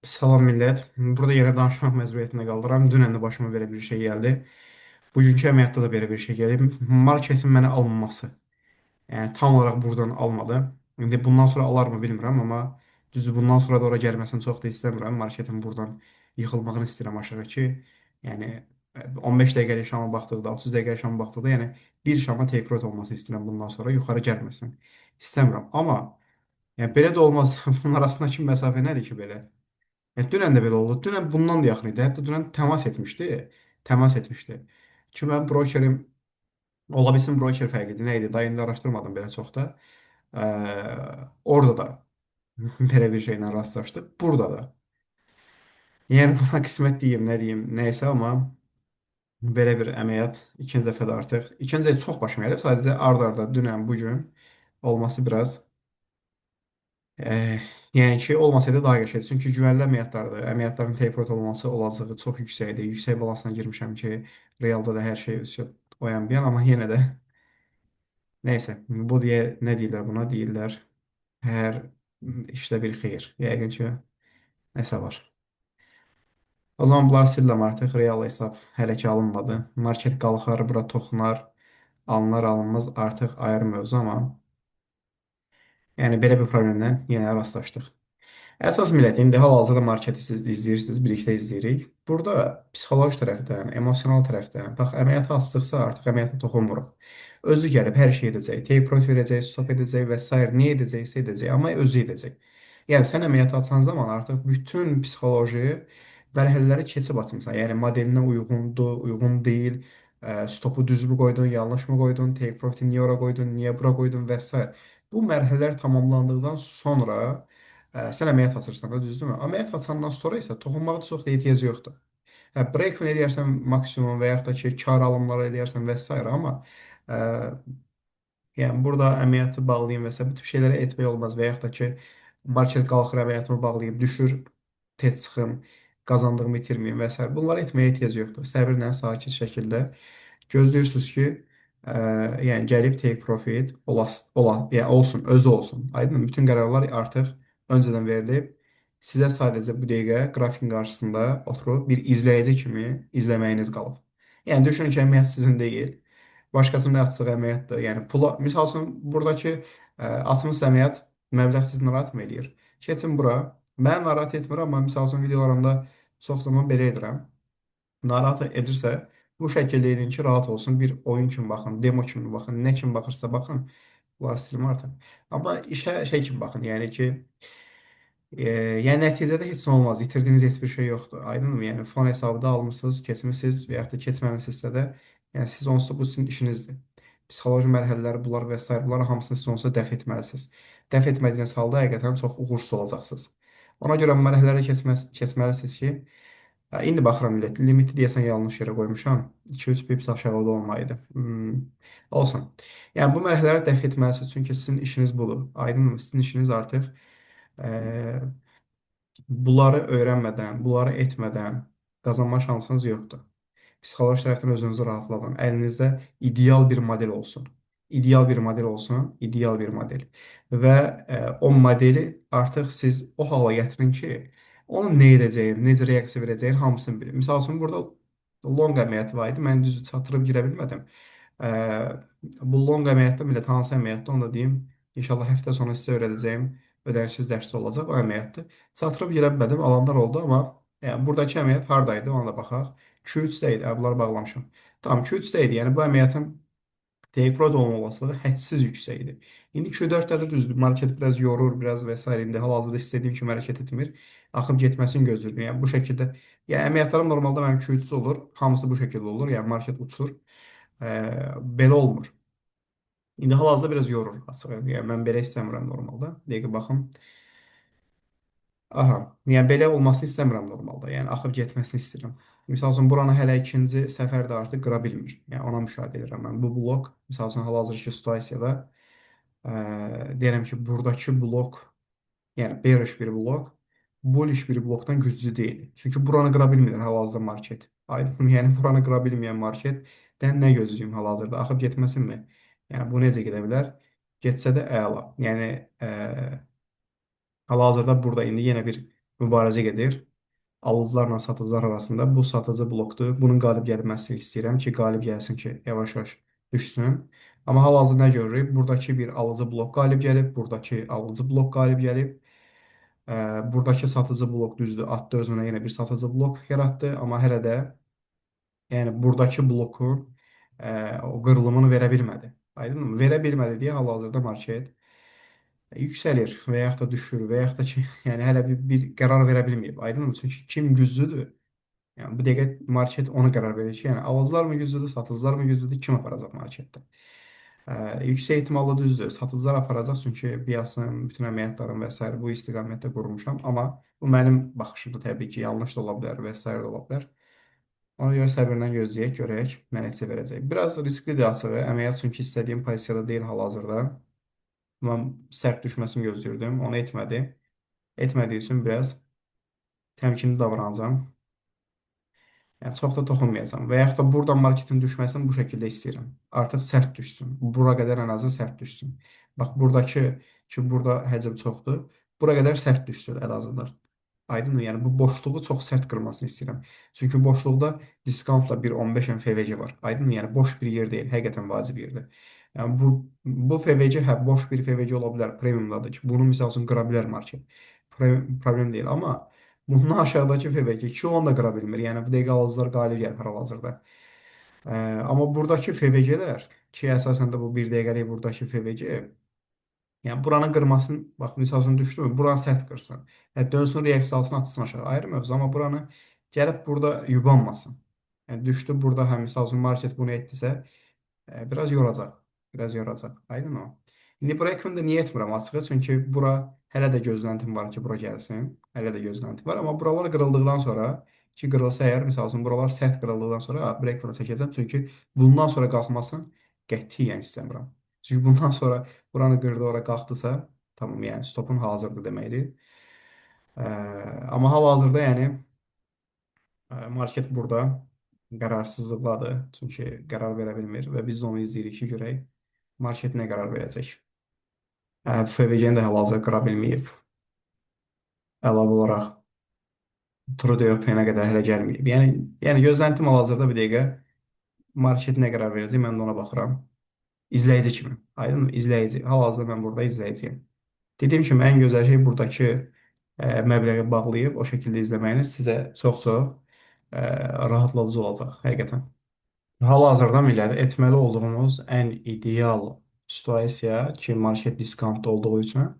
Salam millət. Burada yenə danışmaq məcburiyyətində qalıram. Dünən də başıma belə bir şey gəldi. Bugünkü əməliyyatda da belə bir şey gəlib. Marketin mənə alınması. Yəni tam olaraq buradan almadı. İndi bundan sonra alar mı bilmirəm, amma düzdür bundan sonra da ora gəlməsini çox da istəmirəm. Marketin buradan yıxılmağını istəyirəm aşağı ki, yəni 15 dəqiqəlik şama baxdıqda, 30 dəqiqəlik şama baxdıqda, yəni bir şama take out olması istəyirəm bundan sonra yuxarı gəlməsin. İstəmirəm. Amma yəni belə də olmaz. Bunun arasındakı məsafə nədir ki belə? Dünən də belə oldu. Dünən bundan da yaxın idi. Hətta dünən təmas etmişdi. Təmas etmişdi. Ki mən brokerim, ola bilsin broker fərqidir. Nə idi? Daha indi araşdırmadım belə çox da. Orada da belə bir şeylə rastlaşdıq. Burada da. Yəni buna qismət deyim, nə deyim, nəysə, amma belə bir əməliyyat ikinci dəfə də artıq. İkinci dəfə çox başıma gəlib. Sadəcə ard-arda dünən, bugün olması biraz yəni ki, olmasaydı daha qəşəngdir. Çünki güvənli əməliyyatlardır. Əməliyyatların take-out olması olacağı çox yüksəkdir. Yüksək balansına girmişəm ki, realda da hər şey oyan bir yan, amma yenə də nəysə, bu deyə nə deyirlər buna? Deyirlər hər işdə bir xeyir. Yəqin ki, nəsə var. O zaman bunları sildim artıq. Real hesab hələ ki alınmadı. Market qalxar, bura toxunar, alınır, alınmaz artıq ayrı mövzu, amma yəni belə bir problemlə yenə rastlaşdıq. Əsas millət, indi hal-hazırda marketi siz izləyirsiniz, birlikdə izləyirik. Burada psixoloji tərəfdən, emosional tərəfdən, bax, əməliyyatı açdıqsa artıq əməliyyata toxunmuruq. Özü gəlib hər şey edəcək, take profit verəcək, stop edəcək və s. Nə edəcəksə edəcək, amma özü edəcək. Yəni sən əməliyyatı açan zaman artıq bütün psixoloji mərhələləri keçib açmısan. Yəni modelinə uyğundur, uyğun deyil, stopu düzmü qoydun, yanlışmı qoydun, take profit'i niyə ora qoydun, niyə bura qoydun və s. Bu mərhələlər tamamlandıqdan sonra sən əməliyyat açırsan da, düzdürmü? Əməliyyat açandan sonra isə toxunmağa da çox da ehtiyac yoxdur. Break-even eləyərsən maksimum və yaxud da ki, kar alımları eləyərsən və s. Amma ə, yəni burada əməliyyatı bağlayayım və s. bu tip şeyləri etmək olmaz və yaxud da ki, market qalxır əməliyyatımı bağlayıb düşür, tez çıxım, qazandığımı itirməyim və s. Bunları etməyə ehtiyac yoxdur. Səbirlə, sakit şəkildə gözləyirsiniz ki, ə, yəni gəlib take profit yəni olsun, özü olsun. Aydın, bütün qərarlar artıq öncədən verilib. Sizə sadəcə bu dəqiqə qrafikin qarşısında oturub bir izləyici kimi izləməyiniz qalıb. Yəni düşünün ki, əməliyyat sizin deyil. Başqasının açdığı əməliyyatdır. Yəni pula, misal üçün buradakı açılmış əməliyyat məbləğ sizi narahat mı eləyir? Keçin bura. Mən narahat etmir, amma misal üçün videolarımda çox zaman belə edirəm. Narahat edirsə, bu şəkildə edin ki, rahat olsun. Bir oyun kimi baxın, demo kimi baxın, nə kimi baxırsa baxın. Bunları silmə artıq. Amma işə şey kimi baxın, yəni ki, e, yəni nəticədə heç nə olmaz. İtirdiyiniz heç bir şey yoxdur. Aydınmı? Yəni fon hesabı almısınız, keçmirsiniz və yaxud da keçməmisinizsə də, yəni siz onsuz da bu sizin işinizdir. Psixoloji mərhələləri bunlar və s. bunların hamısını siz onsuz da dəf etməlisiniz. Dəf etmədiyiniz halda həqiqətən çox uğursuz olacaqsınız. Ona görə bu mərhələləri keçməlisiniz ki, indi baxıram millət, limiti deyəsən yanlış yerə qoymuşam. 2-3 pips aşağıda olmaydı. Olsun. Yəni bu mərhələləri dəf etməlisiniz, çünki sizin işiniz budur. Aydınmı? Sizin işiniz artıq bunları öyrənmədən, bunları etmədən qazanma şansınız yoxdur. Psixoloji tərəfdən özünüzü rahatladın. Əlinizdə ideal bir model olsun. İdeal bir model olsun, ideal bir model. Və o modeli artıq siz o hala gətirin ki, onun nə edəcəyin, necə reaksiya verəcəyin hamısını bilin. Misal üçün, burada long əməliyyatı var idi. Mən düzü çatdırıb girə bilmədim. Ə, Bu long əməliyyatda millət hansı əməliyyatda onu da deyim. İnşallah həftə sonu sizə öyrədəcəyim ödənişsiz dərsdə olacaq o əməliyyatdır. Çatdırıb girə bilmədim, alanlar oldu, amma yəni, buradakı əməliyyat hardaydı, ona da baxaq. Q3-də idi, bunları bağlamışam. Tamam, Q3-də idi, yəni bu əməliyyatın take-profit olma olasılığı hədsiz yüksək idi. İndi Q4-də də düzdür, market biraz yorur, biraz və s. İndi hal-hazırda istədiyim kimi hərəkət etmir. Axıb getməsini gözləyirdim. Yəni bu şəkildə, yəni əməliyyatlarım normalda mənim Q3-sü olur, hamısı bu şəkildə olur, yəni market uçur. Belə olmur. İndi hal-hazırda biraz yorur açığı. Yəni mən belə istəmirəm normalda. Dəqiqə baxım. Aha, yəni belə olmasını istəmirəm normalda. Yəni axıb getməsini istəyirəm. Misal üçün buranı hələ ikinci səfərdə artıq qıra bilmir. Yəni ona müşahidə edirəm mən. Bu blok, misal üçün hal-hazırki situasiyada deyirəm ki, buradakı blok, yəni bearish bir blok, bullish bir blokdan güclü deyil. Çünki buranı qıra bilmir hal-hazırda market. Aydın, yəni buranı qıra bilməyən marketdən nə gözləyim hal-hazırda? Axıb getməsinmi? Yəni bu necə gedə bilər? Getsə də əla. Yəni hal-hazırda burada indi yenə bir mübarizə gedir. Alıcılarla satıcılar arasında bu satıcı blokdur. Bunun qalib gəlməsini istəyirəm ki, qalib gəlsin ki, yavaş-yavaş düşsün. Amma hal-hazırda nə görürük? Buradakı bir alıcı blok qalib gəlib, buradakı alıcı blok qalib gəlib. Buradakı satıcı blok düzdür, atdı özünə yenə bir satıcı blok yaratdı, amma hələ də yəni buradakı blokun o qırılımını verə bilmədi. Aydınmı? Verə bilmədi deyə hal-hazırda market yüksəlir və yaxud da düşür və yaxud da ki, yəni hələ bir qərar verə bilməyib. Aydınmı? Çünki kim güclüdür? Yəni bu dəqiqə market ona qərar verir ki, yəni alıcılar mı güclüdür, satıcılar mı güclüdür, kim aparacaq marketdə? Yüksək ehtimallı düzdür, satıcılar aparacaq, çünki BIAS-ın bütün əməliyyatlarım və s. bu istiqamətdə qurmuşam. Amma bu mənim baxışımda təbii ki, yanlış da ola bilər və s. də ola bilər. Ona görə səbirlə gözləyək, görək nə nəticə verəcək. Biraz risklidir açığı, əməliyyat çünki istədiyim pozisiyada deyil hal-hazırda. Mən sərt düşməsini gözləyirdim, onu etmədi. Etmədiyi üçün biraz təmkinli davranacağam. Yəni çox da toxunmayacağam. Və yaxud da buradan marketin düşməsini bu şəkildə istəyirəm. Artıq sərt düşsün. Bura qədər ən azı sərt düşsün. Bax buradakı ki, burada həcm çoxdur. Bura qədər sərt düşsün ən azından. Aydındır? Yəni bu boşluğu çox sərt qırmasını istəyirəm. Çünki boşluqda diskountla bir 15 FVC var. Aydındır? Yəni boş bir yer deyil, həqiqətən vacib yerdir. Yəni bu FVC hə boş bir FVC ola bilər, premiumdadır ki, bunu misal üçün qıra bilər market. Problem deyil, amma bundan aşağıdakı FVC 2-10 da qıra bilmir. Yəni bu dəqiqə alıcılar qalib gəlir hal-hazırda. Amma buradakı FVC-lər ki, əsasən də bu bir dəqiqəlik buradakı FVC yəni buranın qırmasını, bax misal üçün düşdü, buranı sərt qırsın. Dönsün, reaksiya atsın aşağı. Ayrı mövzu, amma buranı gəlib burada yubanmasın. Yəni düşdü burada, hə misal üçün market bunu etdisə, biraz yoracaq. Biraz yoracaq. Aydın o. İndi bura kimi də niyə etmirəm açığı? Çünki bura hələ də gözləntim var ki, bura gəlsin. Hələ də gözləntim var. Amma buralar qırıldıqdan sonra ki, qırılsa əgər, misal üçün buralar sərt qırıldıqdan sonra break bunu çəkəcəm. Çünki bundan sonra qalxmasın qətiyyən istəmirəm. Çünki bundan sonra buranı qırdı, ora qalxdısa, tamam, yəni stopun hazırdır deməkdir. Ə, amma hal-hazırda yəni market burada qərarsızlıqdadır. Çünki qərar verə bilmir və biz də onu izləyirik ki, görək market nə qərar verəcək. FVG-ni də hal-hazırda qıra bilməyib. Əlavə olaraq True European-ə qədər hələ gəlməyib. Yəni gözləntim hal-hazırda bir dəqiqə market nə qərar verəcək, mən də ona baxıram. İzləyici kimi. Aydın mı? İzləyici. Hal-hazırda mən burada izləyiciyim. Dediyim kimi ən gözəl şey buradakı məbləği bağlayıb o şəkildə izləməyiniz sizə çox-çox rahatladıcı olacaq həqiqətən. Hal-hazırda millədə etməli olduğumuz ən ideal situasiya ki, market diskountda olduğu üçün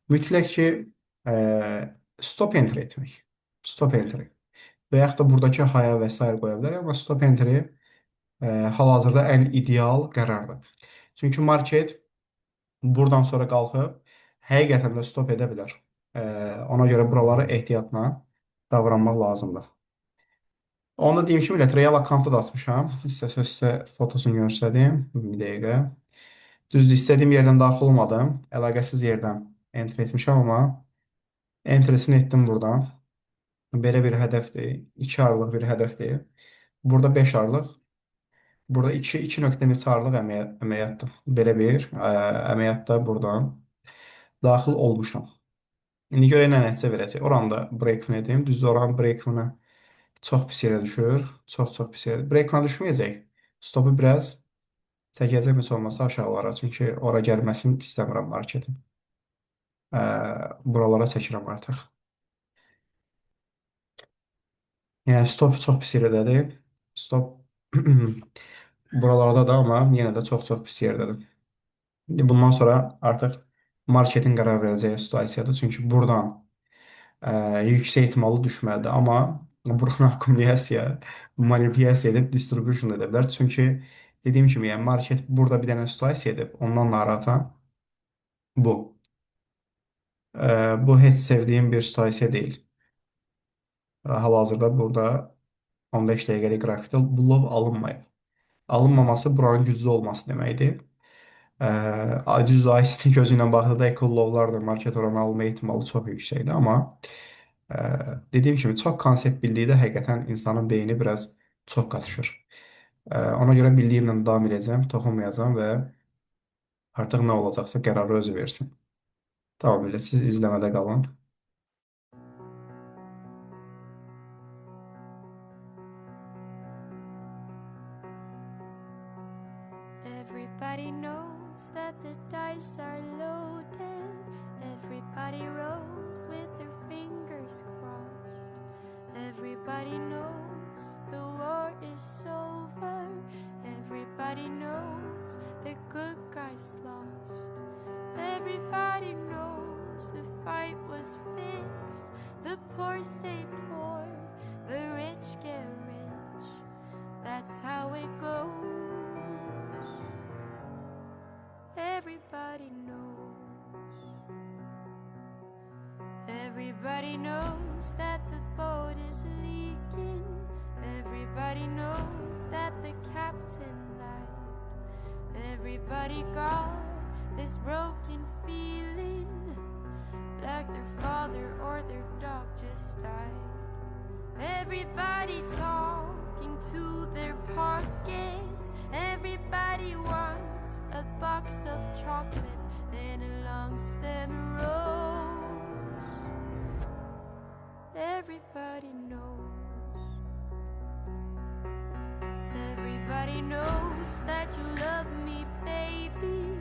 mütləq ki, e, stop enter etmək. Stop enter. Və yaxud da buradakı haya və s. qoya bilərəm, amma stop entry hal-hazırda ən ideal qərardır. Çünki market buradan sonra qalxıb həqiqətən də stop edə bilər. Ona görə buraları ehtiyatla davranmaq lazımdır. Onu da deyim ki, millət, real akkauntda da açmışam. İstəsəz sizə fotosunu göstərdim. Bir dəqiqə. Düzdür, istədiyim yerdən daxil olmadım. Əlaqəsiz yerdən enter etmişəm, amma entresini etdim buradan. Belə bir hədəfdir. 2 aralıq bir hədəfdir. Burada 5 aralıq. Burada 2 nöqtə neçə aralıq əməliyyatdır. Belə bir əməliyyatda buradan daxil olmuşam. İndi görək nə nəticə verəcək. Oranı da break-even edeyim. Düzdür, oranın break-even'ı çox pis yerə düşür. Çox pis yerə. Break-even'a düşməyəcək. Stopu biraz çəkəcək heç olmasa aşağılara. Çünki ora gəlməsini istəmirəm marketin. Buralara çəkirəm artıq. Yəni stop çox pis yerdədir. Stop buralarda da, amma yenə də çox pis yerdədir. İndi bundan sonra artıq marketin qərar verəcəyi situasiyadır. Çünki buradan yüksək ehtimallı düşməlidir. Amma buranı akkumulyasiya, manipulyasiya edib distribution edə bilər. Çünki dediyim kimi, yəni market burada bir dənə situasiya edib, ondan narahatam. Bu. Bu heç sevdiyim bir situasiya deyil. Hal-hazırda burada 15 dəqiqəlik qrafikdə bu lov alınmayıb. Alınmaması buranın güclü olması deməkdir. Düzdür, ICT gözü ilə baxdıqda equal lovlardır, market oranı alma ehtimalı çox yüksəkdir, amma ə, dediyim kimi çox konsept bildikdə həqiqətən insanın beyni biraz çox qatışır. Ona görə bildiyimlə davam edəcəm, toxunmayacağam və artıq nə olacaqsa qərarı özü versin. Tamam, belə siz izləmədə qalın. Everybody knows that the dice are loaded. Everybody rolls with their fingers crossed. Everybody knows the war is over. Everybody knows the good guys lost. Everybody knows the fight was fixed. The poor stay poor, the rich get rich. That's how it goes. Everybody knows. Everybody knows that the boat is leaking. Everybody knows that the captain lied. Everybody got this broken feeling, like their father or their dog just died. Everybody talking to their pockets. Everybody wants a box of chocolates and a long stem rose. Everybody knows. Everybody knows that you love me, baby.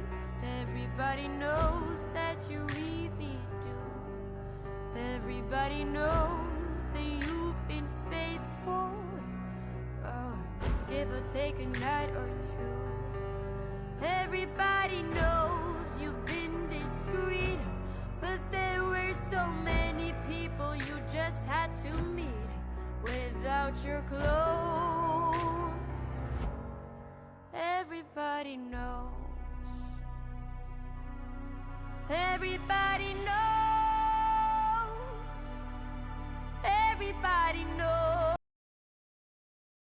Everybody knows that you really do. Everybody knows that you've been faithful. Oh, give or take a night or two. Everybody knows you've been discreet, but there were so many people you just had to meet without your clothes. Everybody knows. Everybody knows.